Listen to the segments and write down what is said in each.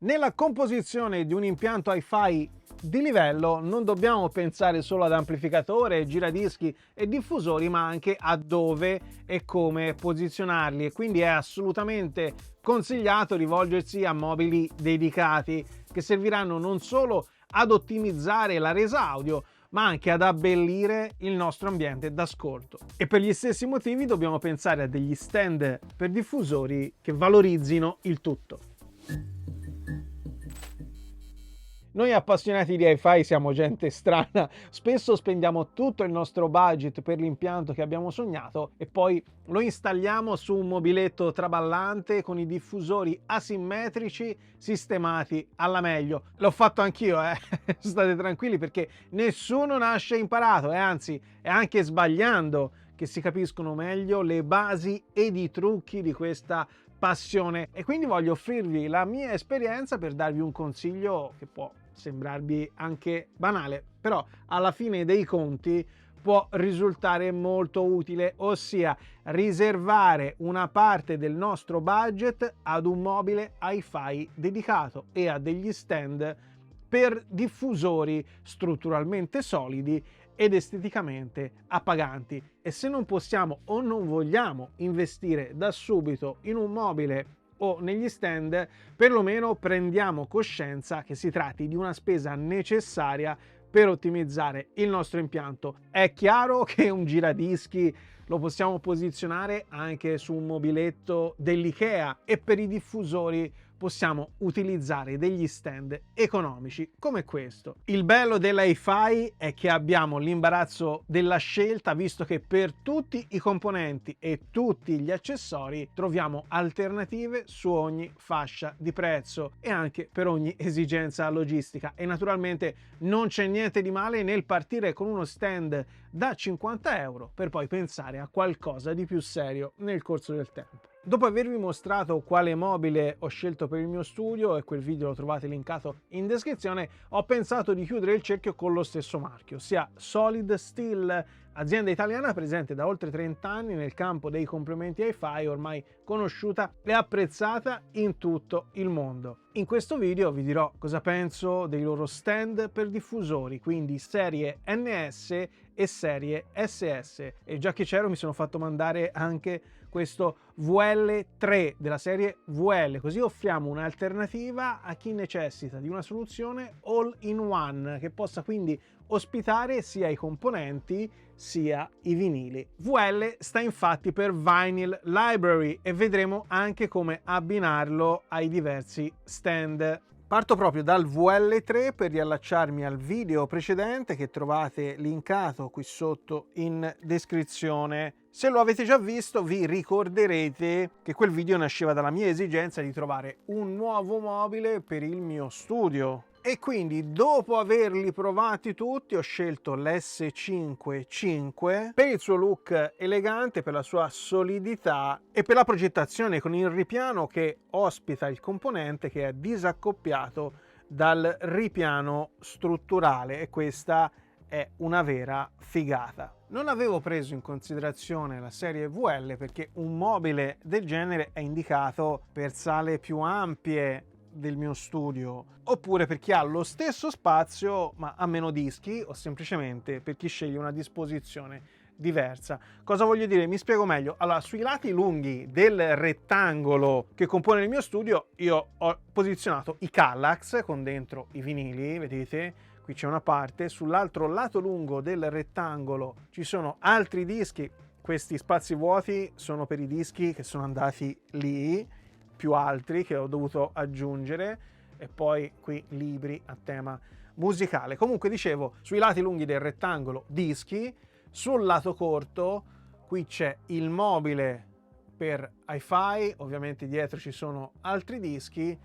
Nella composizione di un impianto hi-fi di livello non dobbiamo pensare solo ad amplificatore, giradischi e diffusori, ma anche a dove e come posizionarli, e quindi è assolutamente consigliato rivolgersi a mobili dedicati che serviranno non solo ad ottimizzare la resa audio, ma anche ad abbellire il nostro ambiente d'ascolto. E per gli stessi motivi dobbiamo pensare a degli stand per diffusori che valorizzino il tutto. Noi appassionati di hi-fi siamo gente strana, spesso spendiamo tutto il nostro budget per l'impianto che abbiamo sognato e poi lo installiamo su un mobiletto traballante con i diffusori asimmetrici sistemati alla meglio. L'ho fatto anch'io, state tranquilli, perché nessuno nasce imparato, e anzi è anche sbagliando che si capiscono meglio le basi ed i trucchi di questa passione, e quindi voglio offrirvi la mia esperienza per darvi un consiglio che può sembrarvi anche banale, però alla fine dei conti può risultare molto utile, ossia riservare una parte del nostro budget ad un mobile hi-fi dedicato e a degli stand per diffusori strutturalmente solidi ed esteticamente appaganti. E se non possiamo o non vogliamo investire da subito in un mobile o negli stand, perlomeno prendiamo coscienza che si tratti di una spesa necessaria per ottimizzare il nostro impianto. È chiaro che un giradischi lo possiamo posizionare anche su un mobiletto dell'IKEA, e per i diffusori possiamo utilizzare degli stand economici come questo. Il bello dell'hi-fi è che abbiamo l'imbarazzo della scelta, visto che per tutti i componenti e tutti gli accessori troviamo alternative su ogni fascia di prezzo e anche per ogni esigenza logistica. E naturalmente non c'è niente di male nel partire con uno stand da 50 euro per poi pensare a qualcosa di più serio nel corso del tempo. Dopo avervi mostrato quale mobile ho scelto per il mio studio, e quel video lo trovate linkato in descrizione, ho pensato di chiudere il cerchio con lo stesso marchio, ossia Solid Steel, azienda italiana presente da oltre 30 anni nel campo dei complementi hi-fi, ormai conosciuta e apprezzata in tutto il mondo. In questo video vi dirò cosa penso dei loro stand per diffusori, quindi serie NS e serie SS, e già che c'ero mi sono fatto mandare anche questo VL3 della serie VL, così offriamo un'alternativa a chi necessita di una soluzione all in one che possa quindi ospitare sia i componenti sia i vinili. VL sta infatti per Vinyl Library e vedremo anche come abbinarlo ai diversi stand. Parto proprio dal VL3 per riallacciarmi al video precedente che trovate linkato qui sotto in descrizione. Se lo avete già visto vi ricorderete che quel video nasceva dalla mia esigenza di trovare un nuovo mobile per il mio studio. E quindi dopo averli provati tutti ho scelto l'S55 per il suo look elegante, per la sua solidità e per la progettazione con il ripiano che ospita il componente, che è disaccoppiato dal ripiano strutturale, e questa è una vera figata. Non avevo preso in considerazione la serie VL perché un mobile del genere è indicato per sale più ampie del mio studio, oppure per chi ha lo stesso spazio ma ha meno dischi, o semplicemente per chi sceglie una disposizione diversa. Cosa voglio dire? Mi spiego meglio. Allora, sui lati lunghi del rettangolo che compone il mio studio io ho posizionato i Kallax con dentro i vinili, vedete? Qui c'è una parte, sull'altro lato lungo del rettangolo ci sono altri dischi. Questi spazi vuoti sono per i dischi che sono andati lì, più altri che ho dovuto aggiungere, e poi qui libri a tema musicale. Comunque dicevo, sui lati lunghi del rettangolo dischi, sul lato corto qui c'è il mobile per hi-fi, ovviamente dietro ci sono altri dischi,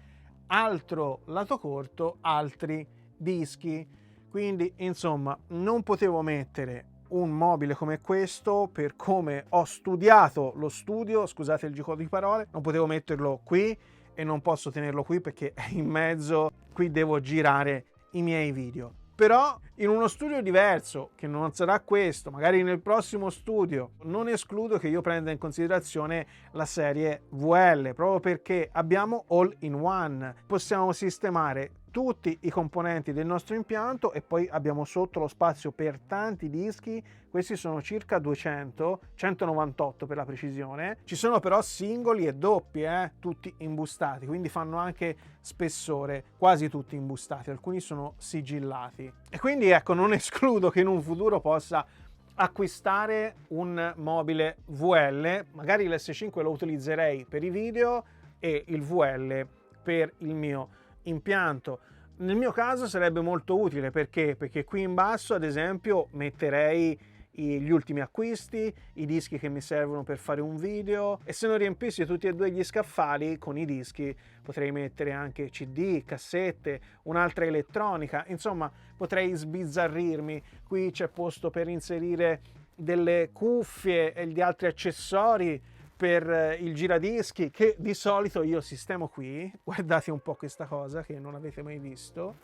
altro lato corto, altri dischi. Quindi insomma non potevo mettere un mobile come questo, per come ho studiato lo studio, scusate il gioco di parole, non potevo metterlo qui e non posso tenerlo qui perché è in mezzo, qui devo girare i miei video. Però In uno studio diverso, che non sarà questo, magari nel prossimo studio, non escludo che io prenda in considerazione la serie VL, proprio perché abbiamo all-in-one. Possiamo sistemare tutti i componenti del nostro impianto e poi abbiamo sotto lo spazio per tanti dischi. Questi sono circa 200, 198 per la precisione. Ci sono però singoli e doppi, tutti imbustati, quindi fanno anche spessore, quasi tutti imbustati, alcuni sono sigillati. E quindi ecco, non escludo che in un futuro possa acquistare un mobile VL, magari l'S5 lo utilizzerei per i video e il VL per il mio impianto. Nel mio caso sarebbe molto utile perché qui in basso, ad esempio, metterei gli ultimi acquisti, i dischi che mi servono per fare un video, e se non riempissi tutti e due gli scaffali con i dischi potrei mettere anche CD, cassette, un'altra elettronica, insomma potrei sbizzarrirmi. Qui c'è posto per inserire delle cuffie e gli altri accessori per il giradischi, che di solito io sistemo qui. Guardate un po' questa cosa che non avete mai visto,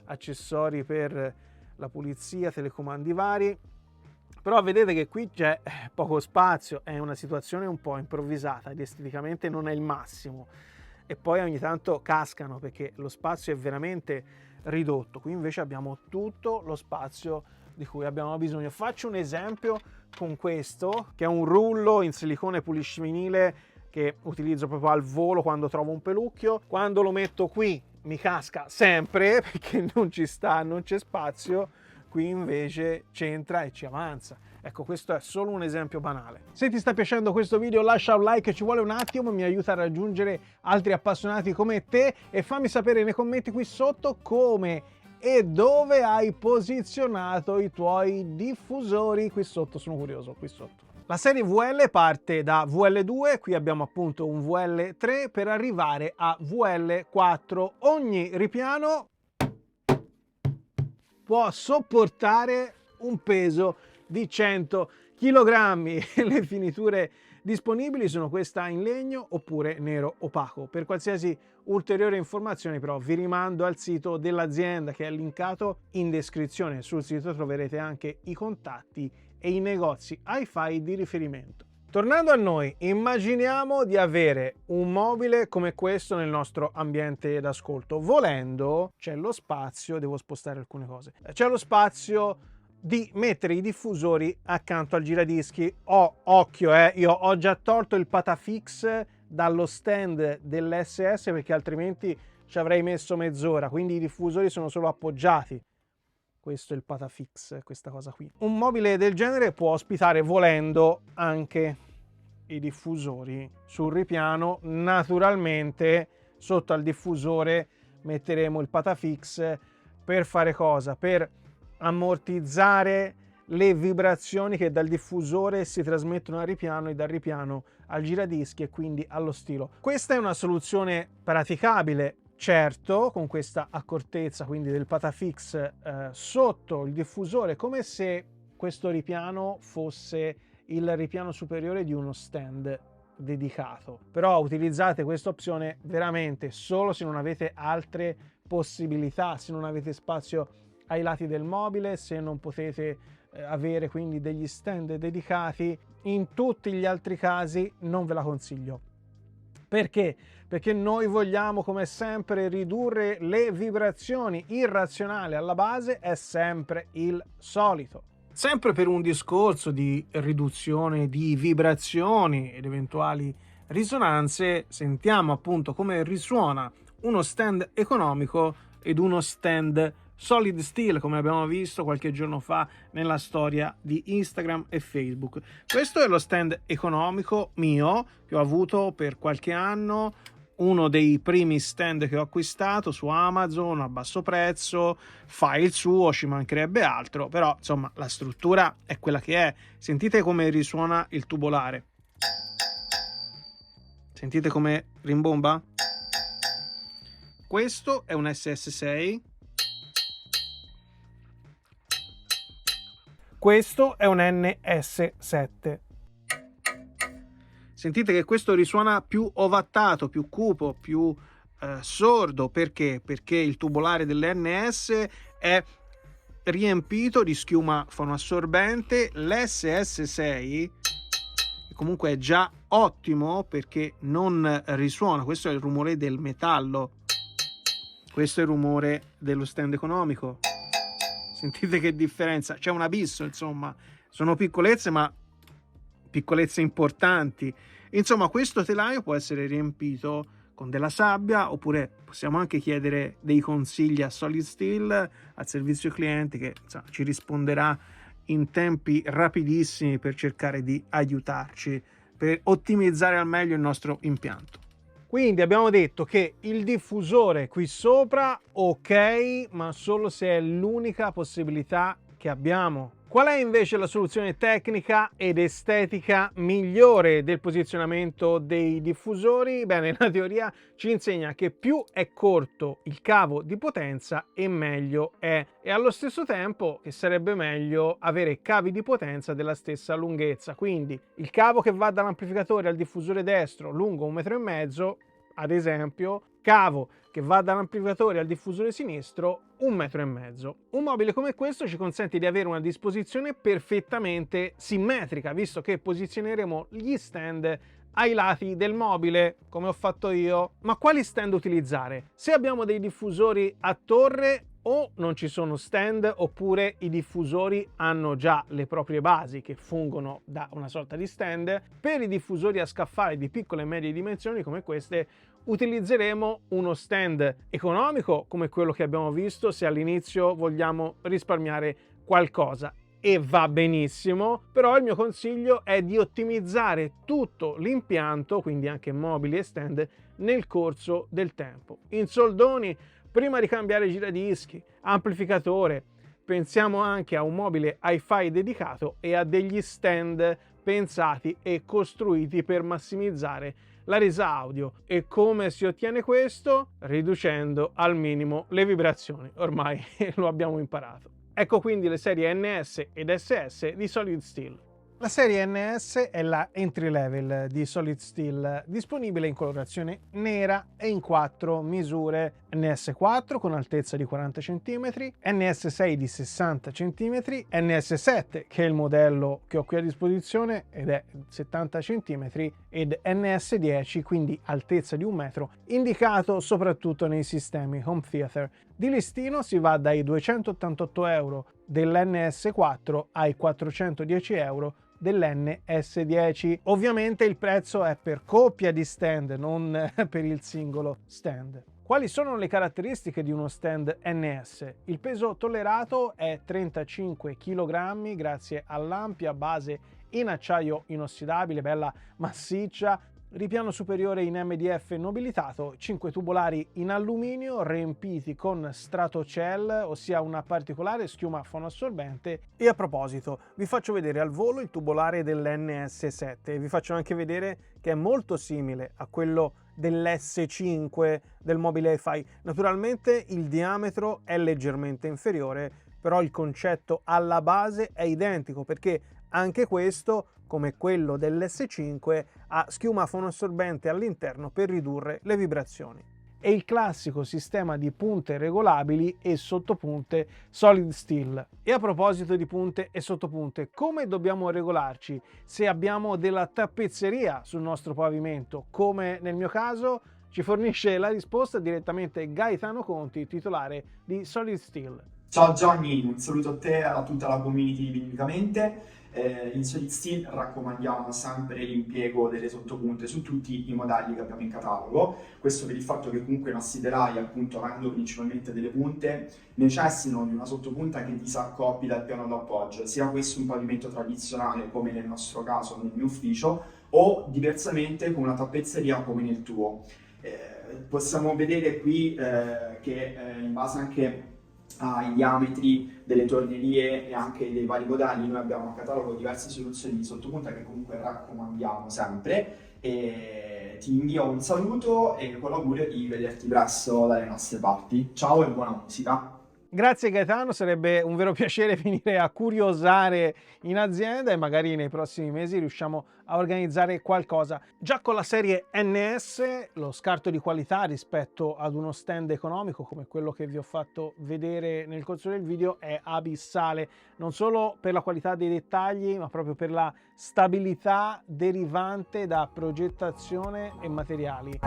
accessori per la pulizia, telecomandi vari. Però vedete che qui c'è poco spazio, è una situazione un po' improvvisata ed esteticamente non è il massimo, e poi ogni tanto cascano perché lo spazio è veramente ridotto. Qui invece abbiamo tutto lo spazio di cui abbiamo bisogno. Faccio un esempio con questo, che è un rullo in silicone puliscivinile che utilizzo proprio al volo quando trovo un pelucchio. Quando lo metto qui mi casca sempre perché non ci sta, non c'è spazio. Qui invece c'entra e ci avanza. Ecco, questo è solo un esempio banale. Se ti sta piacendo questo video lascia un like, ci vuole un attimo, mi aiuta a raggiungere altri appassionati come te, e fammi sapere nei commenti qui sotto come e dove hai posizionato i tuoi diffusori. Qui sotto sono curioso, qui sotto. La serie VL parte da VL2, qui abbiamo appunto un VL3 per arrivare a VL4. Ogni ripiano può sopportare un peso di 100 kg. Le finiture disponibili sono questa in legno oppure nero opaco. Per qualsiasi ulteriore informazione però vi rimando al sito dell'azienda che è linkato in descrizione. Sul sito troverete anche i contatti e i negozi hi-fi di riferimento. Tornando a noi, immaginiamo di avere un mobile come questo nel nostro ambiente d'ascolto. Volendo, c'è lo spazio, devo spostare alcune cose, c'è lo spazio di mettere i diffusori accanto al giradischi. Occhio, io ho già tolto il Patafix dallo stand dell'SS perché altrimenti ci avrei messo mezz'ora, quindi i diffusori sono solo appoggiati. Questo è il Patafix, questa cosa qui. Un mobile del genere può ospitare, volendo, anche i diffusori sul ripiano. Naturalmente sotto al diffusore metteremo il Patafix per fare cosa? Per ammortizzare le vibrazioni che dal diffusore si trasmettono al ripiano e dal ripiano al giradischi e quindi allo stilo. Questa è una soluzione praticabile, certo, con questa accortezza quindi del Patafix sotto il diffusore, come se questo ripiano fosse il ripiano superiore di uno stand dedicato. Però utilizzate questa opzione veramente solo se non avete altre possibilità, se non avete spazio ai lati del mobile, se non potete avere quindi degli stand dedicati. In tutti gli altri casi non ve la consiglio. Perché? Perché noi vogliamo, come sempre, ridurre le vibrazioni. Il razionale alla base è sempre il solito. Sempre per un discorso di riduzione di vibrazioni ed eventuali risonanze, sentiamo appunto come risuona uno stand economico ed uno stand solid steel, come abbiamo visto qualche giorno fa nella storia di Instagram e Facebook. Questo è lo stand economico mio che ho avuto per qualche anno, uno dei primi stand che ho acquistato su Amazon a basso prezzo. Fa il suo, ci mancherebbe altro, però insomma la struttura è quella che è. Sentite come risuona il tubolare, sentite come rimbomba. Questo è un SS6, questo è un NS7. Sentite che questo risuona più ovattato, più cupo, più sordo. Perché? Perché il tubolare dell'NS è riempito di schiuma fonoassorbente. L'SS6 comunque è già ottimo perché non risuona. Questo è il rumore del metallo, questo è il rumore dello stand economico. Sentite che differenza, c'è un abisso, insomma. Sono piccolezze, ma piccolezze importanti. Insomma, questo telaio può essere riempito con della sabbia, oppure possiamo anche chiedere dei consigli a Solid Steel, al servizio clienti, che insomma, ci risponderà in tempi rapidissimi per cercare di aiutarci, per ottimizzare al meglio il nostro impianto. Quindi abbiamo detto che il diffusore qui sopra, ok, ma solo se è l'unica possibilità che abbiamo. Qual è invece la soluzione tecnica ed estetica migliore del posizionamento dei diffusori? Bene, la teoria ci insegna che più è corto il cavo di potenza e meglio è, e allo stesso tempo che sarebbe meglio avere cavi di potenza della stessa lunghezza. Quindi il cavo che va dall'amplificatore al diffusore destro lungo 1,5 m, ad esempio, cavo che va dall'amplificatore al diffusore sinistro 1,5 m. Un mobile come questo ci consente di avere una disposizione perfettamente simmetrica, visto che posizioneremo gli stand ai lati del mobile, come ho fatto io. Ma quali stand utilizzare? Se abbiamo dei diffusori a torre, o non ci sono stand, oppure i diffusori hanno già le proprie basi che fungono da una sorta di stand. Per i diffusori a scaffale di piccole e medie dimensioni come queste utilizzeremo uno stand economico come quello che abbiamo visto se all'inizio vogliamo risparmiare qualcosa, e va benissimo, però il mio consiglio è di ottimizzare tutto l'impianto, quindi anche mobili e stand, nel corso del tempo. In soldoni, prima di cambiare giradischi, amplificatore, pensiamo anche a un mobile hi-fi dedicato e a degli stand pensati e costruiti per massimizzare la resa audio. E come si ottiene questo? Riducendo al minimo le vibrazioni, ormai lo abbiamo imparato. Ecco quindi le serie NS ed SS di Solid Steel. La serie NS è la entry level di Solid Steel, disponibile in colorazione nera e in 4 misure: NS4 con altezza di 40 cm, NS6 di 60 cm, NS7 che è il modello che ho qui a disposizione ed è 70 cm, ed NS10 quindi altezza di 1 metro, indicato soprattutto nei sistemi home theater. Di listino si va dai 288 euro dell'NS4 ai 410 euro dell'NS10. Ovviamente il prezzo è per coppia di stand, non per il singolo stand. Quali sono le caratteristiche di uno stand NS? Il peso tollerato è 35 kg grazie all'ampia base in acciaio inossidabile, bella massiccia, ripiano superiore in MDF nobilitato, 5 tubolari in alluminio riempiti con stratocell, ossia una particolare schiuma fonoassorbente. E a proposito, vi faccio vedere al volo il tubolare dell'NS7 e vi faccio anche vedere che è molto simile a quello dell'S5 del mobile hi-fi. Naturalmente il diametro è leggermente inferiore, però il concetto alla base è identico, perché anche questo, come quello dell'S5, ha schiuma fonoassorbente all'interno per ridurre le vibrazioni. E il classico sistema di punte regolabili e sottopunte Solid Steel. E a proposito di punte e sottopunte, come dobbiamo regolarci se abbiamo della tappezzeria sul nostro pavimento? Come nel mio caso, ci fornisce la risposta direttamente Gaetano Conti, titolare di Solid Steel. Ciao Gianni, un saluto a te e a tutta la community di Biblicamente. In Solid Steel raccomandiamo sempre l'impiego delle sottopunte su tutti i modelli che abbiamo in catalogo. Questo per il fatto che comunque i nostri telai, appunto avendo principalmente delle punte, necessitano di una sottopunta che disaccoppi dal piano d'appoggio, sia questo un pavimento tradizionale come nel nostro caso nel mio ufficio, o diversamente con una tappezzeria come nel tuo. Possiamo vedere qui che in base anche ai diametri delle tornerie e anche dei vari modelli noi abbiamo a catalogo diverse soluzioni di sottopunta che comunque raccomandiamo sempre. E ti invio un saluto e con l'augurio di vederti presto dalle nostre parti. Ciao e buona musica! Grazie Gaetano, sarebbe un vero piacere venire a curiosare in azienda e magari nei prossimi mesi riusciamo a organizzare qualcosa. Già con la serie NS lo scarto di qualità rispetto ad uno stand economico come quello che vi ho fatto vedere nel corso del video è abissale, non solo per la qualità dei dettagli ma proprio per la stabilità derivante da progettazione e materiali.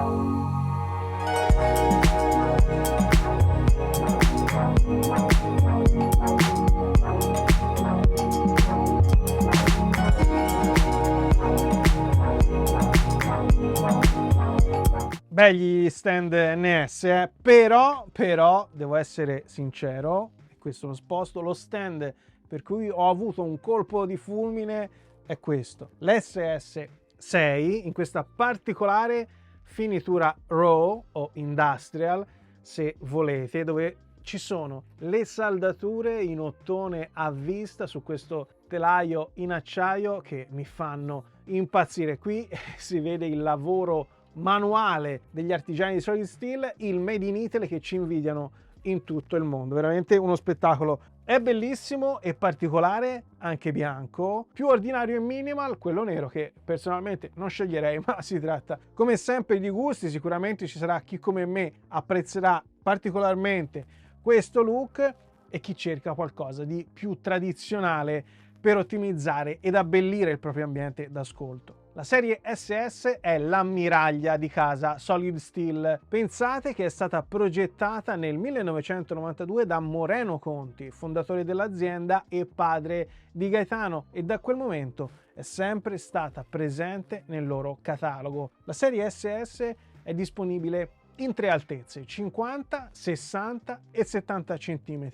Begli stand NS, però devo essere sincero, e questo lo sposto, lo stand per cui ho avuto un colpo di fulmine è questo, l'SS6 in questa particolare finitura raw o industrial, se volete, dove ci sono le saldature in ottone a vista su questo telaio in acciaio che mi fanno impazzire. Qui si vede il lavoro manuale degli artigiani di Solid Steel, il Made in Italy che ci invidiano in tutto il mondo, veramente uno spettacolo. È bellissimo e particolare, anche bianco, più ordinario e minimal quello nero che personalmente non sceglierei, ma si tratta come sempre di gusti. Sicuramente ci sarà chi come me apprezzerà particolarmente questo look e chi cerca qualcosa di più tradizionale per ottimizzare ed abbellire il proprio ambiente d'ascolto. La serie SS è l'ammiraglia di casa Solid Steel. Pensate che è stata progettata nel 1992 da Moreno Conti, fondatore dell'azienda e padre di Gaetano, e da quel momento è sempre stata presente nel loro catalogo. La serie SS è disponibile in tre altezze, 50, 60 e 70 cm.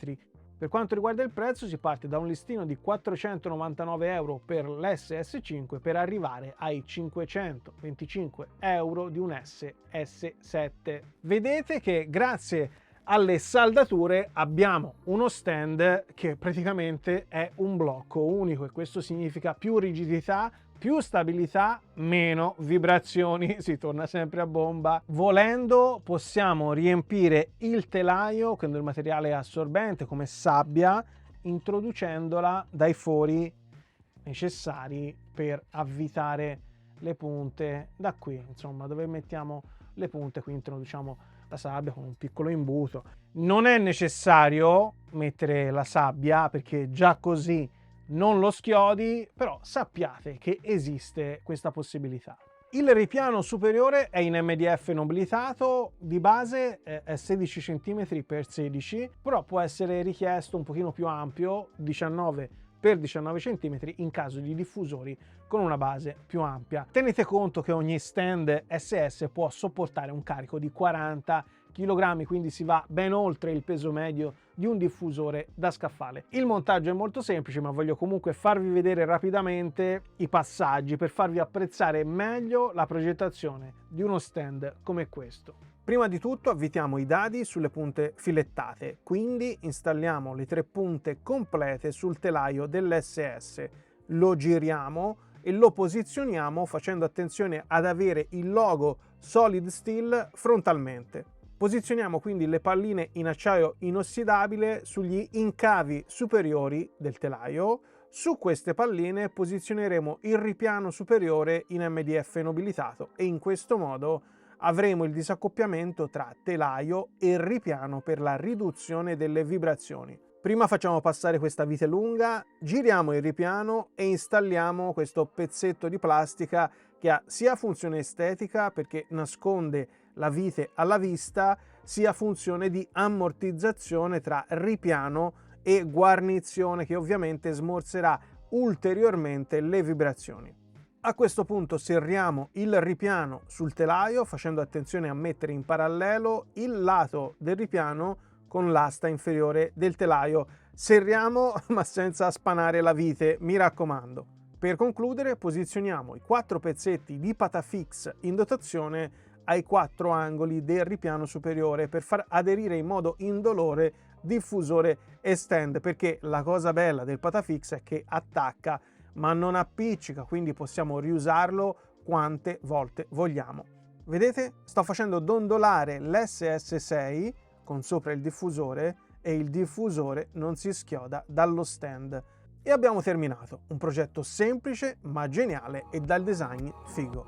Per quanto riguarda il prezzo si parte da un listino di 499 euro per l'SS5 per arrivare ai 525 euro di un SS7. Vedete che grazie alle saldature abbiamo uno stand che praticamente è un blocco unico e questo significa più rigidità, più stabilità, meno vibrazioni, si torna sempre a bomba. Volendo possiamo riempire il telaio con del materiale assorbente come sabbia, introducendola dai fori necessari per avvitare le punte da qui, insomma, dove mettiamo le punte, qui introduciamo la sabbia con un piccolo imbuto. Non è necessario mettere la sabbia perché già così non lo schiodi, però sappiate che esiste questa possibilità. Il ripiano superiore è in MDF nobilitato, di base è 16 cm x 16, però può essere richiesto un pochino più ampio, 19 x 19 cm in caso di diffusori con una base più ampia. Tenete conto che ogni stand SS può sopportare un carico di 40 kg, quindi si va ben oltre il peso medio di un diffusore da scaffale. Il montaggio è molto semplice, ma voglio comunque farvi vedere rapidamente i passaggi per farvi apprezzare meglio la progettazione di uno stand come questo. Prima di tutto avvitiamo i dadi sulle punte filettate, quindi installiamo le tre punte complete sul telaio dell'SS, lo giriamo e lo posizioniamo facendo attenzione ad avere il logo Solid Steel frontalmente. Posizioniamo quindi le palline in acciaio inossidabile sugli incavi superiori del telaio. Su queste palline posizioneremo il ripiano superiore in MDF nobilitato e in questo modo avremo il disaccoppiamento tra telaio e ripiano per la riduzione delle vibrazioni. Prima facciamo passare questa vite lunga, giriamo il ripiano e installiamo questo pezzetto di plastica che ha sia funzione estetica perché nasconde la vite alla vista, sia funzione di ammortizzazione tra ripiano e guarnizione che ovviamente smorzerà ulteriormente le vibrazioni. A questo punto serriamo il ripiano sul telaio facendo attenzione a mettere in parallelo il lato del ripiano con l'asta inferiore del telaio. Serriamo ma senza spanare la vite, mi raccomando. Per concludere posizioniamo i 4 pezzetti di Patafix in dotazione ai 4 angoli del ripiano superiore per far aderire in modo indolore diffusore e stand, perché la cosa bella del Patafix è che attacca ma non appiccica, quindi possiamo riusarlo quante volte vogliamo. Vedete? Sto facendo dondolare l'SS6 con sopra il diffusore e il diffusore non si schioda dallo stand. E abbiamo terminato, un progetto semplice ma geniale e dal design figo.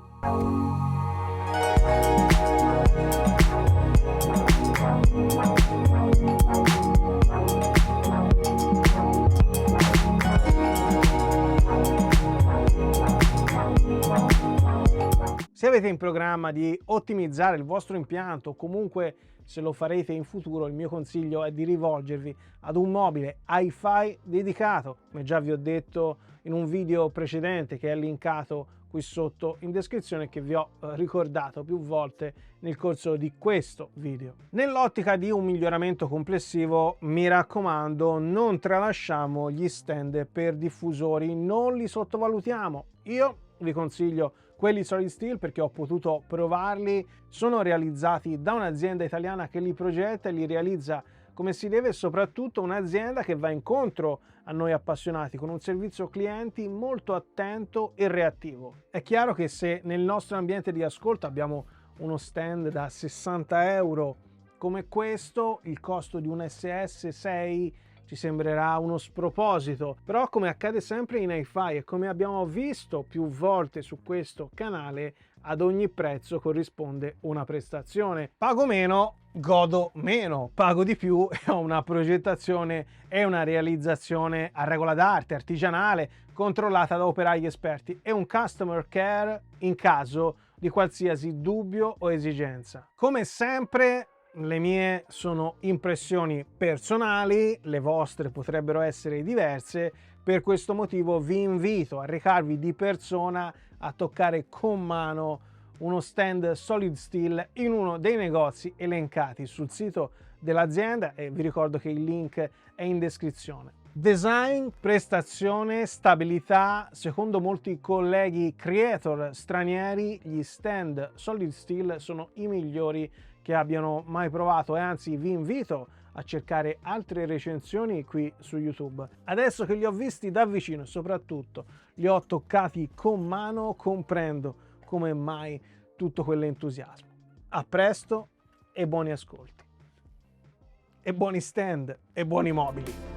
Se avete in programma di ottimizzare il vostro impianto, o comunque se lo farete in futuro, il mio consiglio è di rivolgervi ad un mobile hi-fi dedicato, come già vi ho detto in un video precedente che è linkato qui sotto in descrizione, che vi ho ricordato più volte nel corso di questo video. Nell'ottica di un miglioramento complessivo, mi raccomando, non tralasciamo gli stand per diffusori, non li sottovalutiamo. Io vi consiglio quelli solid steel perché ho potuto provarli, sono realizzati da un'azienda italiana che li progetta e li realizza come si deve, e soprattutto un'azienda che va incontro a noi appassionati con un servizio clienti molto attento e reattivo. È chiaro che se nel nostro ambiente di ascolto abbiamo uno stand da 60 euro come questo, il costo di un SS6 ci sembrerà uno sproposito, però come accade sempre in hi-fi e come abbiamo visto più volte su questo canale, ad ogni prezzo corrisponde una prestazione. Pago meno, godo meno, pago di più e ho una progettazione e una realizzazione a regola d'arte, artigianale, controllata da operai esperti e un customer care in caso di qualsiasi dubbio o esigenza. Come sempre, le mie sono impressioni personali, le vostre potrebbero essere diverse, per questo motivo vi invito a recarvi di persona a toccare con mano uno stand solid steel in uno dei negozi elencati sul sito dell'azienda e vi ricordo che il link è in descrizione. Design, prestazione, stabilità, secondo molti colleghi creator stranieri, gli stand solid steel sono i migliori che abbiano mai provato e anzi vi invito a cercare altre recensioni qui su YouTube. Adesso che li ho visti da vicino e soprattutto li ho toccati con mano, comprendo come mai tutto quell'entusiasmo. A presto e buoni ascolti. E buoni stand e buoni mobili.